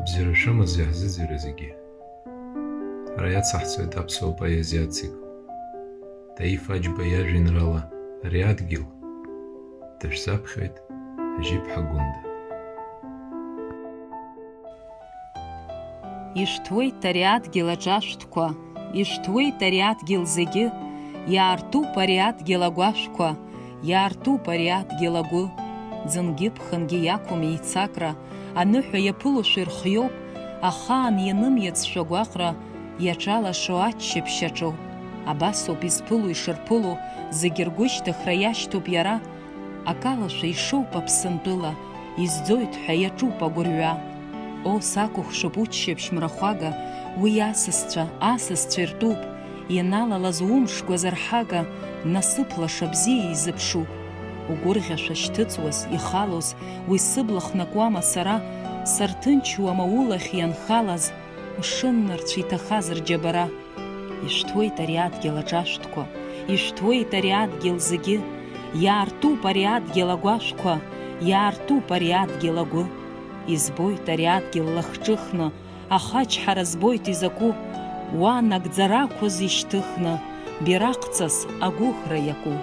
Абзира шымыз иаҳзыӡырҩ зегьы. Ҳара иацаҳҵоит аԥсуа поезиа ацикл. Таиф Аџьба иажәеинраала Ари адгьыл дышәзаԥхьоит Ажьиԥҳа Гәында. Ишҭуеит ари адгьыл аҿашәҭқәа, ишҭуеит ари адгьыл зегьы, иаартуп ари адгьыл агәашәқәа, иаартуп ари адгьыл агәы. Ӡынгьы ԥхынгьы иақәым еицакра, аныҳәа иаԥылошәа ирхиоуп, ахаан ианымиацшәа агәаҟра, иаҿалашо аччаԥшь аҿоуп. Абасоуп изԥыло ишырԥыло, зегьы ргәышьҭыхра иашьҭоуп иара, акалашәа ишоуп Аԥсынтәыла, изӡоит ҳәа иаҿуп агәырҩа. О, сакәыхшоуп уччаԥшь мрахәага, уи асасцәа иртәуп, ианалалаз умшқәа зарҳага, насыԥлаша бзиа изыԥшуп. Угәырӷьашәа шьҭыҵуаз, ихалоз, уи сыбла хнакуама сара, сарҭынчуама улахь ианхалаз, мшыннарцә иҭахаз рџьабара. Ишәҭуеит ари адгьыл аҿашәҭқәа, ишәҭуеит ари адгьыл зегьы, иаартуп ари адгьыл агәашәқәа, иаартуп ари адгьыл агәы. Избоит ари адгьыл лахҿыхны, ахачҳара збоит изакәу, уа нагӡарақәаз ишьҭыхны, бираҟҵас агәыӷра иаку.